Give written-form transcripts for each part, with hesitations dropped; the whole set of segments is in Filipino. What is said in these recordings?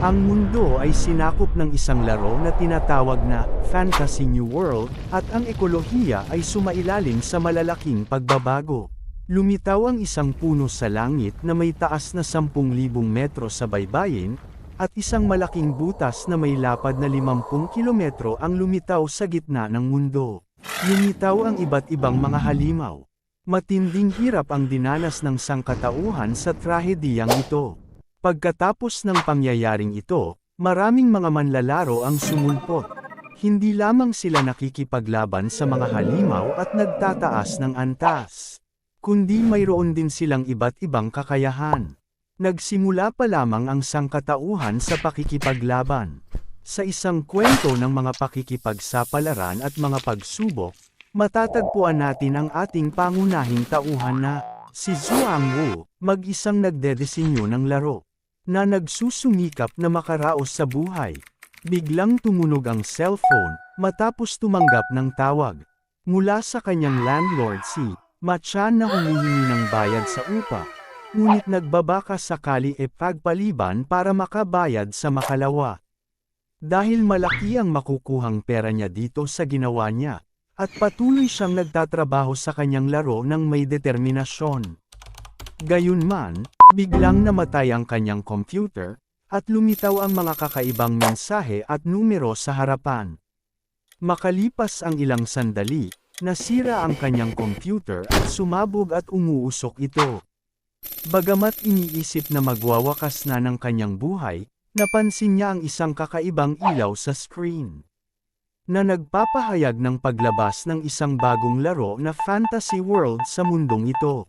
Ang mundo ay sinakop ng isang laro na tinatawag na Fantasy New World, at ang ekolohiya ay sumailalim sa malalaking pagbabago. Lumitaw ang isang puno sa langit na may taas na 10,000 metro sa baybayin, at isang malaking butas na may lapad na 50 kilometro ang lumitaw sa gitna ng mundo. Lumitaw ang iba't ibang mga halimaw. Matinding hirap ang dinanas ng sangkatauhan sa trahediyang ito. Pagkatapos ng pangyayaring ito, maraming mga manlalaro ang sumulpot. Hindi lamang sila nakikipaglaban sa mga halimaw at nagtataas ng antas, kundi mayroon din silang iba't ibang kakayahan. Nagsimula pa lamang ang sangkatauhan sa pakikipaglaban. Sa isang kwento ng mga pakikipagsapalaran at mga pagsubok, matatagpuan natin ang ating pangunahing tauhan na si Zhuang Wu, mag-isang nagdedesenyo ng laro, na nagsusumikap na makaraos sa buhay. Biglang tumunog ang cellphone, matapos tumanggap ng tawag mula sa kanyang landlord si Ma Chan na humihingi ng bayad sa upa, ngunit nagbabaka sakali pagpaliban para makabayad sa makalawa. Dahil malaki ang makukuhang pera niya dito sa ginawa niya, at patuloy siyang nagtatrabaho sa kanyang laro ng may determinasyon. Gayunman, biglang namatay ang kanyang computer, at lumitaw ang mga kakaibang mensahe at numero sa harapan. Makalipas ang ilang sandali, nasira ang kanyang computer at sumabog at umuusok ito. Bagamat iniisip na magwawakas na ng kanyang buhay, napansin niya ang isang kakaibang ilaw sa screen, na nagpapahayag ng paglabas ng isang bagong laro na fantasy world sa mundong ito.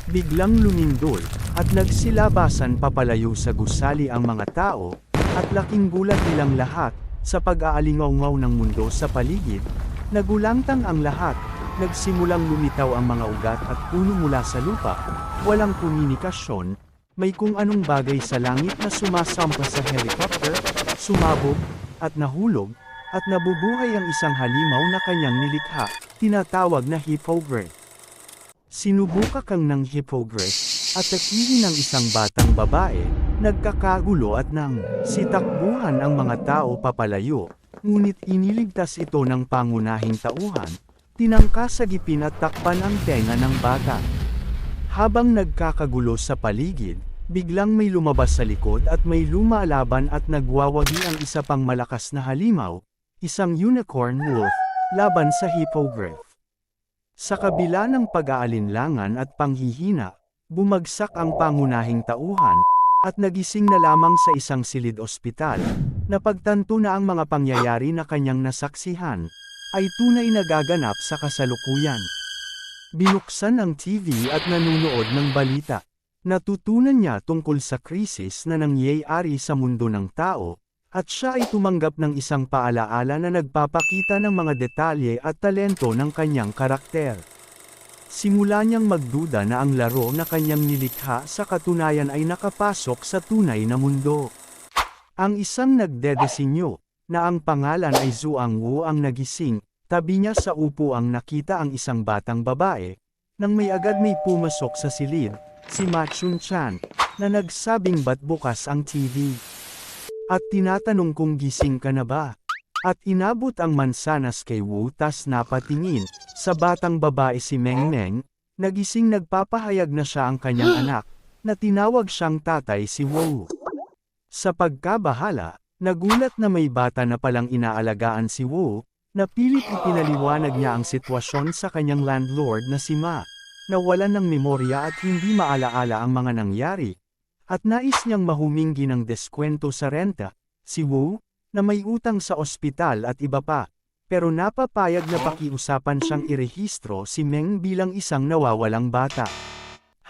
Biglang lumindol, at nagsilabasan papalayo sa gusali ang mga tao, at laking gulat nilang lahat, sa pag-aalingaw-ngaw ng mundo sa paligid. Nagulantang ang lahat, nagsimulang lumitaw ang mga ugat at puno mula sa lupa, walang komunikasyon, may kung anong bagay sa langit na sumasampa sa helicopter, sumabog, at nahulog, at nabubuhay ang isang halimaw na kanyang nilikha, tinatawag na hippogriff. Sinubuka kang ng hippogriff, at akihin ng isang batang babae, nagkakagulo at nang sitakbuhan ang mga tao papalayo, ngunit iniligtas ito ng pangunahing tauhan, tinangka sa gipin at takpan ang tenga ng bata. Habang nagkakagulo sa paligid, biglang may lumabas sa likod at may lumalaban at nagwawagi ang isa pang malakas na halimaw, isang unicorn wolf, laban sa hippogriff. Sa kabila ng pag-aalinlangan at panghihina, bumagsak ang pangunahing tauhan, at nagising na lamang sa isang silid ospital, napagtanto na ang mga pangyayari na kanyang nasaksihan, ay tunay na gaganap sa kasalukuyan. Binuksan ang TV at nanunood ng balita. Natutunan niya tungkol sa krisis na nangyayari sa mundo ng tao, at siya ay tumanggap ng isang paalaala na nagpapakita ng mga detalye at talento ng kanyang karakter. Simula niyang magduda na ang laro na kanyang nilikha sa katunayan ay nakapasok sa tunay na mundo. Ang isang nagdedesenyo, na ang pangalan ay Zhuang Wu ang nagising, tabi niya sa upuang nakita ang isang batang babae, nang may agad may pumasok sa silid, si Ma Chun-chan, na nagsabing ba't bukas ang TV. At tinatanong kung gising ka na ba? At inabot ang mansanas kay Wu tas napatingin, sa batang babae si Meng Meng, nagising nagpapahayag na siya ang kanyang anak, na tinawag siyang tatay si Wu. Sa pagkabahala, nagulat na may bata na palang inaalagaan si Wu, na pilit ipinaliwanag niya ang sitwasyon sa kanyang landlord na si Ma, na walan ng memorya at hindi maalaala ang mga nangyari, at nais niyang mahumingi ng deskwento sa renta, si Wu, na may utang sa ospital at iba pa, pero napapayag na pakiusapan siyang irehistro si Meng bilang isang nawawalang bata.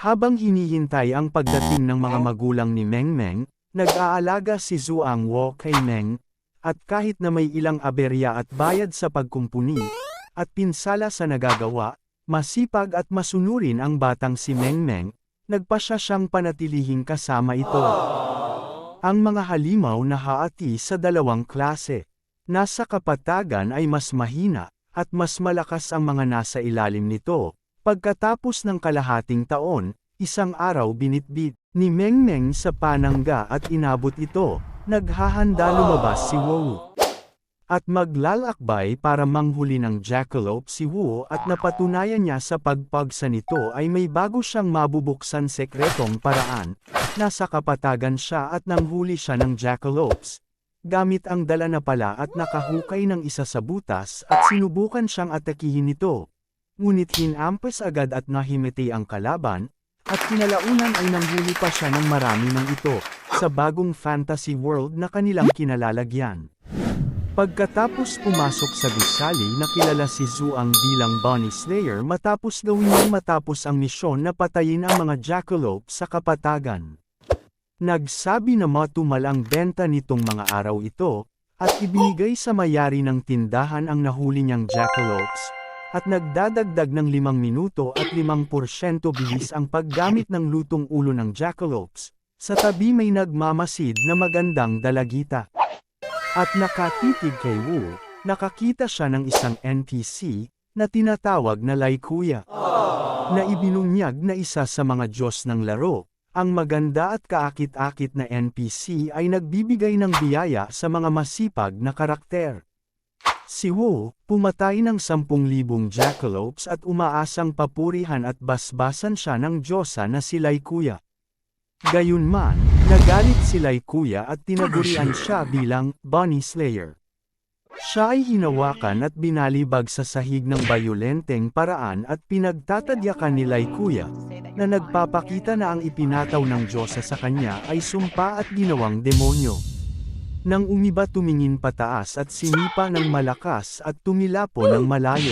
Habang hinihintay ang pagdating ng mga magulang ni Meng Meng, nag-aalaga si Zhuang Wu kay Meng, at kahit na may ilang aberya at bayad sa pagkumpuni, at pinsala sa nagagawa, masipag at masunurin ang batang si Meng Meng, nagpasya siyang panatilihing kasama ito. Ang mga halimaw na haati sa dalawang klase. Nasa kapatagan ay mas mahina, at mas malakas ang mga nasa ilalim nito. Pagkatapos ng kalahating taon, isang araw binitbit ni Meng Meng sa panangga at inabot ito. Naghahanda lumabas si Wu. At maglalakbay para manghuli ng jackalope si Wu at napatunayan niya sa pagpagsa nito ay may bago siyang mabubuksan sekretong paraan. Nasa kapatagan siya at nanghuli siya ng jackalopes. Gamit ang dala na pala at nakahukay ng isa sa butas at sinubukan siyang atakihin nito. Ngunit hinampas agad at nahimiti ang kalaban, at kinalaunan ay nanghuli pa siya ng marami ng ito, sa bagong fantasy world na kanilang kinalalagyan. Pagkatapos pumasok sa gusali nakilala si Zhuang bilang Bunny Slayer matapos ang misyon na patayin ang mga jackalope sa kapatagan. Nagsabi na matumal ang benta nitong mga araw ito, at ibinigay sa may-ari ng tindahan ang nahuli niyang jackalopes, at nagdadagdag ng 5 minuto at 5% bilis ang paggamit ng lutong ulo ng jackalopes. Sa tabi may nagmamasid na magandang dalagita. At nakatitig kay Wu, nakakita siya ng isang NPC, na tinatawag na Lai Kuya, na ibinunyag na isa sa mga Diyos ng laro. Ang maganda at kaakit-akit na NPC ay nagbibigay ng biyaya sa mga masipag na karakter. Si Wu, pumatay ng 10,000 jackalopes at umaasang papurihan at basbasan siya ng Diyosa na si Lai Kuya. Gayunman, nagalit si Lai Kuya at tinagurian siya bilang Bunny Slayer. Siya ay hinawakan at binalibag sa sahig ng bayolenteng paraan at pinagtatadyakan ni Lai Kuya, na nagpapakita na ang ipinataw ng Diyosa sa kanya ay sumpa at ginawang demonyo. Nang umiba tumingin pataas at sinipa ng malakas at tumilapo ng malayo.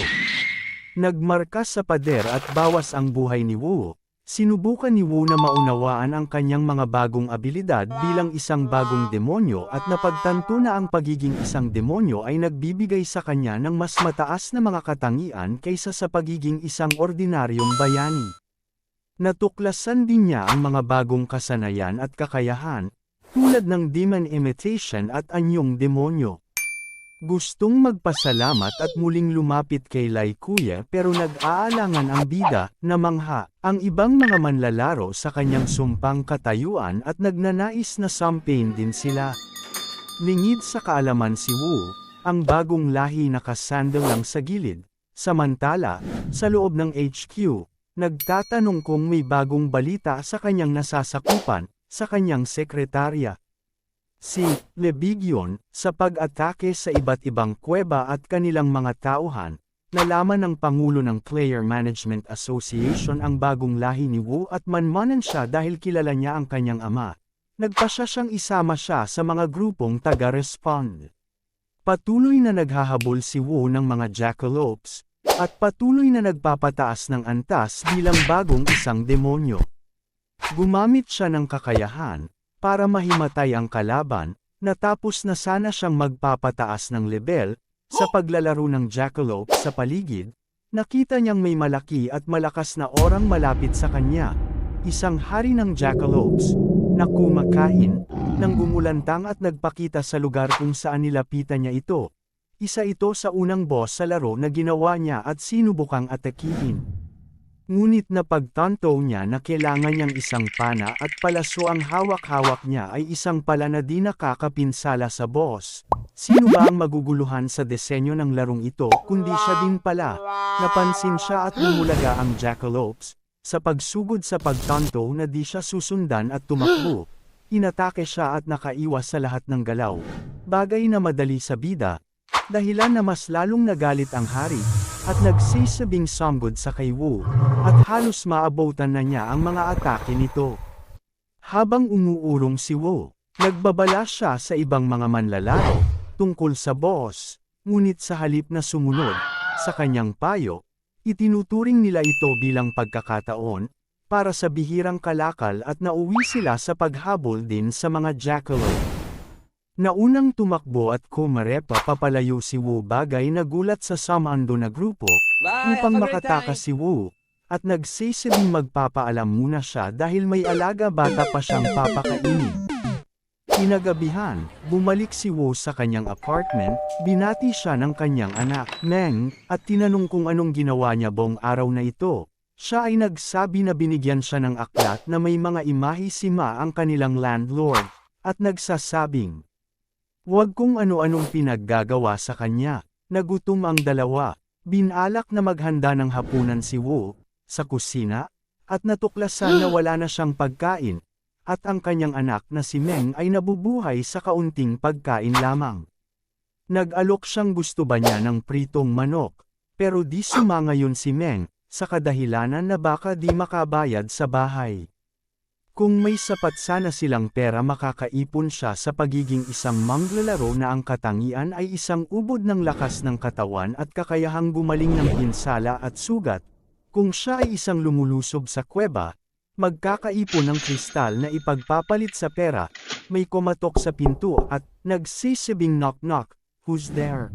Nagmarkas sa pader at bawas ang buhay ni Wu. Sinubukan ni Wu na maunawaan ang kanyang mga bagong abilidad bilang isang bagong demonyo at napagtanto na ang pagiging isang demonyo ay nagbibigay sa kanya ng mas mataas na mga katangian kaysa sa pagiging isang ordinaryong bayani. Natuklasan din niya ang mga bagong kasanayan at kakayahan, tulad ng demon imitation at anyong demonyo. Gustong magpasalamat at muling lumapit kay Lai Kuya pero nag-aalangan ang bida, na mangha, ang ibang mga manlalaro sa kanyang sumpang katayuan at nagnanais na sampain din sila. Lingid sa kaalaman si Wu, ang bagong lahi nakasandal lang sa gilid, samantala, sa loob ng HQ, nagtatanong kung may bagong balita sa kanyang nasasakupan, sa kanyang sekretarya. Si Lebigyon, sa pag-atake sa iba't ibang kuweba at kanilang mga tauhan, nalaman ng Pangulo ng Player Management Association ang bagong lahi ni Wu at manmanan siya dahil kilala niya ang kanyang ama. Nagpasya siyang isama siya sa mga grupong taga-respond. Patuloy na naghahabol si Wu ng mga jackalopes, at patuloy na nagpapataas ng antas bilang bagong isang demonyo. Gumamit siya ng kakayahan, para mahimatay ang kalaban, natapos na sana siyang magpapataas ng level, sa paglalaro ng jackalope sa paligid, nakita niyang may malaki at malakas na orang malapit sa kanya, isang hari ng jackalopes, na kumakain, nang gumulantang at nagpakita sa lugar kung saan nilapitan niya ito. Isa ito sa unang boss sa laro na ginawa niya at sinubukang atakihin. Ngunit napagtanto niya na kailangan niyang isang pana at palaso ang hawak-hawak niya ay isang pala na di nakakapinsala sa boss. Sino ba ang maguguluhan sa disenyo ng larong ito kundi siya din pala? Napansin siya at lumulaga ang jackalopes. Sa pagsugod sa pagtanto na di siya susundan at tumakbo, inatake siya at nakaiwas sa lahat ng galaw. Bagay na madali sa bida, dahilan na mas lalong nagalit ang hari, at nagsisabing sambod sa kay Wu, at halos maabutan na niya ang mga atake nito. Habang umuurong si Wu, nagbabala siya sa ibang mga manlalaro, tungkol sa boss, ngunit sa halip na sumunod, sa kanyang payo, itinuturing nila ito bilang pagkakataon, para sa bihirang kalakal at nauwi sila sa paghabol din sa mga jackalope. Naunang tumakbo at kumarepa papalayo si Wu bagay na gulat sa samando na grupo, upang makatakas si Wu, at nagsisabing magpapaalam muna siya dahil may alaga bata pa siyang papakainin. Kinagabihan, bumalik si Wu sa kanyang apartment, binati siya ng kanyang anak, Meng, at tinanong kung anong ginawa niya buong araw na ito. Siya ay nagsabi na binigyan siya ng aklat na may mga imahe si Ma ang kanilang landlord, at nagsasabing, "Huwag kung ano-anong pinaggagawa sa kanya." Nagutom ang dalawa. Binalak na maghanda ng hapunan si Wu, sa kusina, at natuklasan na wala na siyang pagkain, at ang kanyang anak na si Meng ay nabubuhay sa kaunting pagkain lamang. Nag-alok siyang gusto ba niya ng pritong manok, pero di sumangayon si Meng, sa kadahilanan na baka di makabayad sa bahay. Kung may sapat sana silang pera makakaipon siya sa pagiging isang manglalaro na ang katangian ay isang ubod ng lakas ng katawan at kakayahang gumaling ng pinsala at sugat. Kung siya ay isang lumulusob sa kuweba, magkakaipon ng kristal na ipagpapalit sa pera, may kumatok sa pinto at nagsisibing knock-knock, "Who's there?"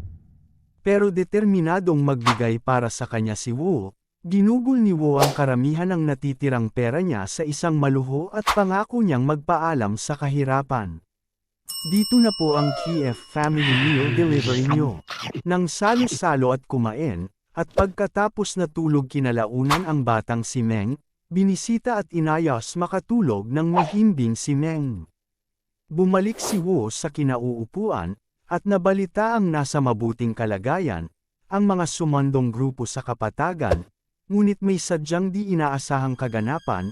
Pero determinadong magbigay para sa kanya si Wu. Ginugol ni Wu ang karamihan ng natitirang pera niya sa isang maluho at pangako niyang magpaalam sa kahirapan. Dito na po ang KF Family Meal Delivery nyo. Nang salo-salo at kumain, at pagkatapos na tulog kinalaunan ang batang si Meng, binisita at inayos makatulog ng mahimbing si Meng. Bumalik si Wu sa kinauupuan, at nabalita ang nasa mabuting kalagayan, ang mga sumandong grupo sa kapatagan. Ngunit may sadyang di inaasahang kaganapan,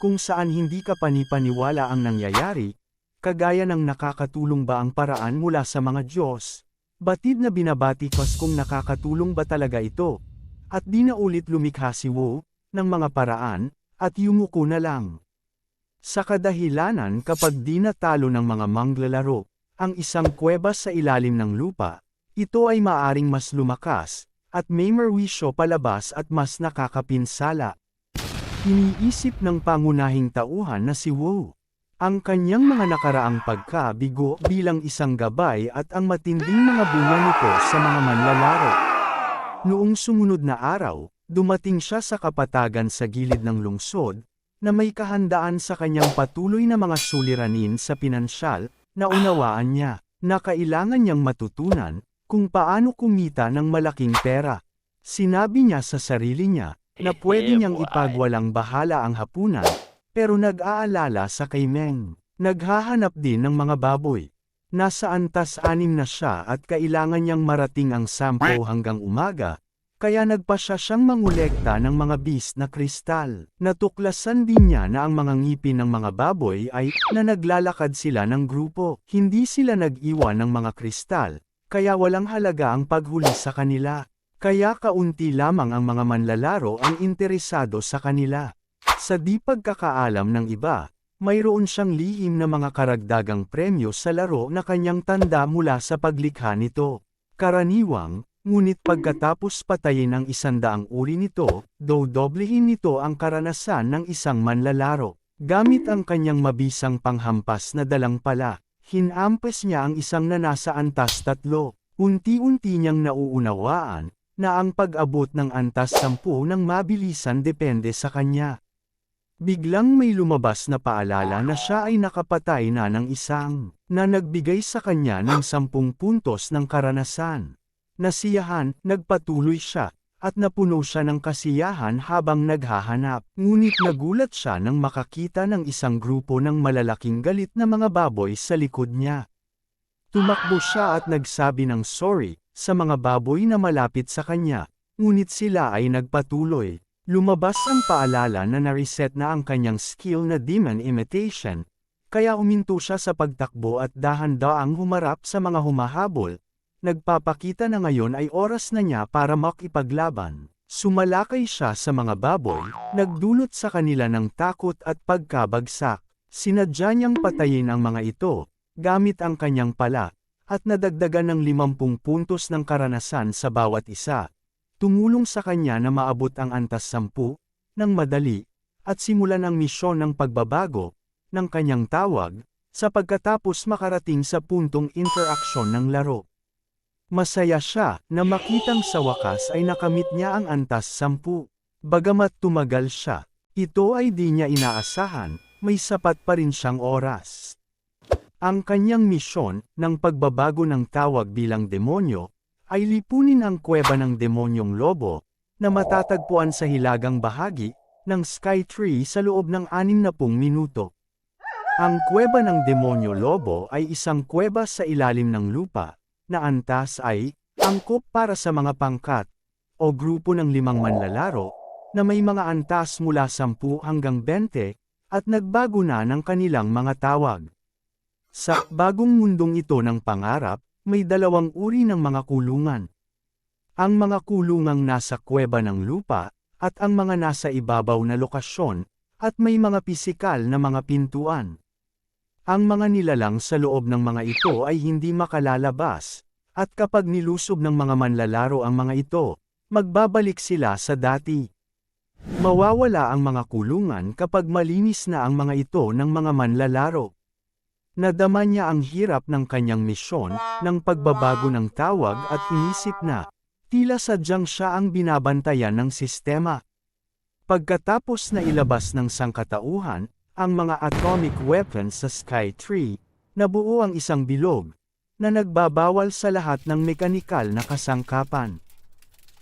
kung saan hindi ka panipaniwala ang nangyayari, kagaya ng nakakatulong ba ang paraan mula sa mga Diyos. Batid na binabati kas kung nakakatulong ba talaga ito, at di na ulit lumikha si Wu, ng mga paraan, at yumuko na lang. Sa kadahilanan kapag di natalo ng mga manglalaro, ang isang kuweba sa ilalim ng lupa, ito ay maaring mas lumakas, at may merwisyo palabas at mas nakakapinsala. Iniisip ng pangunahing tauhan na si Wu, ang kanyang mga nakaraang pagkabigo bilang isang gabay at ang matinding mga bunga nito sa mga manlalaro. Noong sumunod na araw, dumating siya sa kapatagan sa gilid ng lungsod, na may kahandaan sa kanyang patuloy na mga suliranin sa pinansyal, na unawaan niya, na kailangan niyang matutunan, kung paano kumita ng malaking pera. Sinabi niya sa sarili niya, na pwede niyang ipagwalang bahala ang hapunan, pero nag-aalala sa kay Meng. Naghahanap din ng mga baboy. Nasa antas 6 na siya at kailangan niyang marating ang 10 hanggang umaga, kaya nagpasya siyang mangolekta ng mga beast na kristal. Natuklasan din niya na ang mga ngipin ng mga baboy ay, na naglalakad sila ng grupo. Hindi sila nag-iwan ng mga kristal, kaya walang halaga ang paghuli sa kanila. Kaya kaunti lamang ang mga manlalaro ang interesado sa kanila. Sa di pagkakaalam ng iba, mayroon siyang lihim na mga karagdagang premyo sa laro na kanyang tanda mula sa paglikha nito. Karaniwang, ngunit pagkatapos patayin ang 100 uri nito, doblehin nito ang karanasan ng isang manlalaro. Gamit ang kanyang mabisang panghampas na dalang pala, hinampas niya ang isang na nasa antas 3. Unti-unti niyang nauunawaan, na ang pag-abot ng antas 10 ng mabilisan depende sa kanya. Biglang may lumabas na paalala na siya ay nakapatay na ng isang, na nagbigay sa kanya ng 10 puntos ng karanasan. Nasiyahan, nagpatuloy siya, at napuno siya ng kasiyahan habang naghahanap. Ngunit nagulat siya nang makakita ng isang grupo ng malalaking galit na mga baboy sa likod niya. Tumakbo siya at nagsabi ng sorry sa mga baboy na malapit sa kanya, ngunit sila ay nagpatuloy. Lumabas ang paalala na na-reset na ang kanyang skill na demon imitation, kaya uminto siya sa pagtakbo at dahan-daang humarap sa mga humahabol. Nagpapakita na ngayon ay oras na niya para makipaglaban. Sumalakay siya sa mga baboy, nagdulot sa kanila ng takot at pagkabagsak. Sinadya niyang patayin ang mga ito, gamit ang kanyang pala, at nadagdagan ng 50 puntos ng karanasan sa bawat isa. Tumulong sa kanya na maabot ang antas 10, ng madali, at simulan ang misyon ng pagbabago, ng kanyang tawag, sa pagkatapos makarating sa puntong interaksyon ng laro. Masaya siya na makitang sa wakas ay nakamit niya ang antas 10. Bagamat tumagal siya, ito ay di niya inaasahan, may sapat pa rin siyang oras. Ang kanyang misyon, ng pagbabago ng tawag bilang demonyo, ay lipunin ang kuweba ng demonyong lobo, na matatagpuan sa hilagang bahagi ng Skytree sa loob ng 60 minuto. Ang kuweba ng Demonyo Lobo ay isang kuweba sa ilalim ng lupa, na antas ay angkop para sa mga pangkat o grupo ng 5 manlalaro na may mga antas mula 10 hanggang 20 at nagbago na ng kanilang mga tawag. Sa bagong mundong ito ng pangarap, may 2 uri ng mga kulungan. Ang mga kulungang nasa kuweba ng lupa, at ang mga nasa ibabaw na lokasyon, at may mga pisikal na mga pintuan. Ang mga nilalang sa loob ng mga ito ay hindi makalalabas, at kapag nilusob ng mga manlalaro ang mga ito, magbabalik sila sa dati. Mawawala ang mga kulungan kapag malinis na ang mga ito ng mga manlalaro. Nadama niya ang hirap ng kanyang misyon, ng pagbabago ng tawag at inisip na, tila sadyang siya ang binabantayan ng sistema. Pagkatapos na ilabas ng sangkatauhan, ang mga atomic weapons sa Skytree, nabuo ang isang bilog, na nagbabawal sa lahat ng mekanikal na kasangkapan.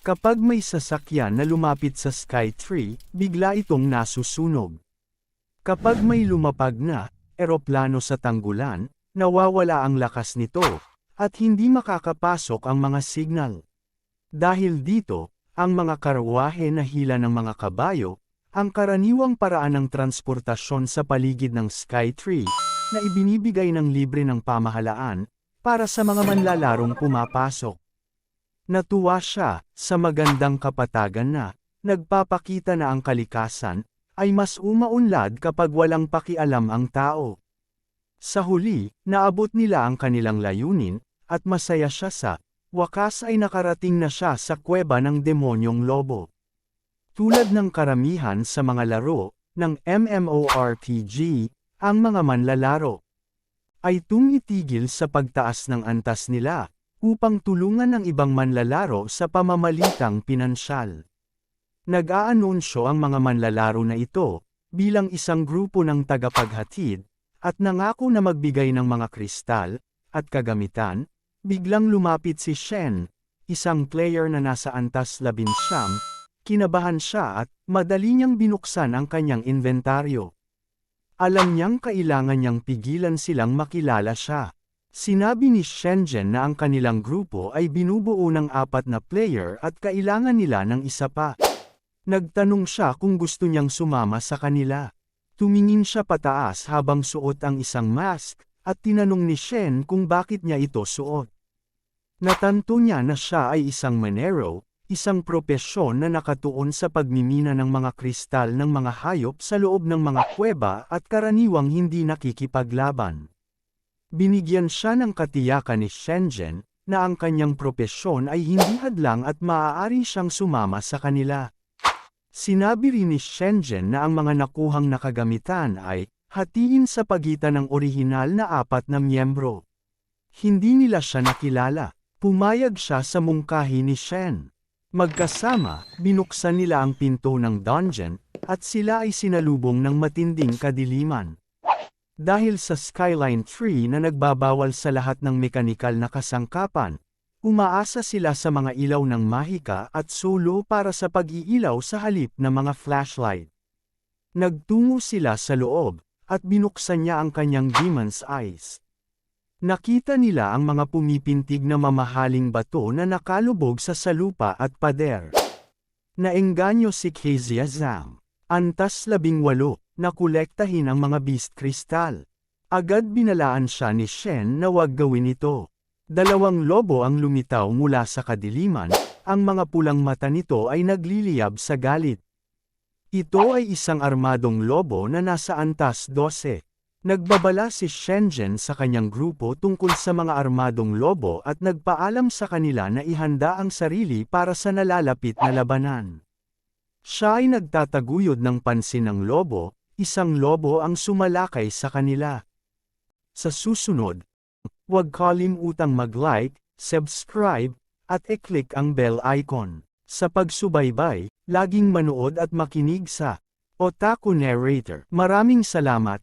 Kapag may sasakyan na lumapit sa Skytree, bigla itong nasusunog. Kapag may lumapag na eroplano sa tanggulan, nawawala ang lakas nito, at hindi makakapasok ang mga signal. Dahil dito, ang mga karwahe na hila ng mga kabayo, ang karaniwang paraan ng transportasyon sa paligid ng Skytree, na ibinibigay ng libre ng pamahalaan, para sa mga manlalarong pumapasok. Natuwa siya, sa magandang kapatagan na, nagpapakita na ang kalikasan, ay mas umaunlad kapag walang pakialam ang tao. Sa huli, naabot nila ang kanilang layunin, at masaya siya sa wakas ay nakarating na siya sa kuweba ng Demonyong Lobo. Tulad ng karamihan sa mga laro ng MMORPG, ang mga manlalaro ay tumitigil sa pagtaas ng antas nila upang tulungan ng ibang manlalaro sa pamamalitang pinansyal. Nag-aanunsyo ang mga manlalaro na ito bilang isang grupo ng tagapaghatid at nangako na magbigay ng mga kristal at kagamitan. Biglang lumapit si Shen, isang player na nasa antas 19, kinabahan siya at madali niyang binuksan ang kanyang inventaryo. Alam niyang kailangan niyang pigilan silang makilala siya. Sinabi ni Shenzhen na ang kanilang grupo ay binubuo ng 4 na player at kailangan nila ng isa pa. Nagtanong siya kung gusto niyang sumama sa kanila. Tumingin siya pataas habang suot ang isang mask, at tinanong ni Shen kung bakit niya ito suot. Natanto niya na siya ay isang manero, isang propesyon na nakatuon sa pagmimina ng mga kristal ng mga hayop sa loob ng mga kuweba at karaniwang hindi nakikipaglaban. Binigyan siya ng katiyakan ni Shenzhen, na ang kanyang propesyon ay hindi hadlang at maaari siyang sumama sa kanila. Sinabi rin ni Shenzhen na ang mga nakuhang nakagamitan ay hatiin sa pagitan ng orihinal na 4 na miyembro. Hindi nila siya nakilala. Pumayag siya sa mungkahi ni Shen. Magkasama, binuksan nila ang pinto ng dungeon, at sila ay sinalubong ng matinding kadiliman. Dahil sa Skyline Tree na nagbabawal sa lahat ng mekanikal na kasangkapan, umaasa sila sa mga ilaw ng mahika at solo para sa pag-iilaw sa halip na mga flashlight. Nagtungo sila sa loob, at binuksan niya ang kanyang demon's eyes. Nakita nila ang mga pumipintig na mamahaling bato na nakalubog sa salupa at pader. Naengganyo si Kezia Zhang. Antas 18, na kolektahin ang mga beast crystal. Agad binalaan siya ni Shen na wag gawin ito. 2 lobo ang lumitaw mula sa kadiliman, ang mga pulang mata nito ay nagliliyab sa galit. Ito ay isang armadong lobo na nasa antas 12. Nagbabala si Shenzhen sa kanyang grupo tungkol sa mga armadong lobo at nagpaalam sa kanila na ihanda ang sarili para sa nalalapit na labanan. Siya ay nagtataguyod ng pansin ng lobo, isang lobo ang sumalakay sa kanila. Sa susunod, huwag kalimutang mag-like, subscribe, at i-click ang bell icon. Sa pagsubaybay, laging manood at makinig sa Otaku Narrator. Maraming salamat.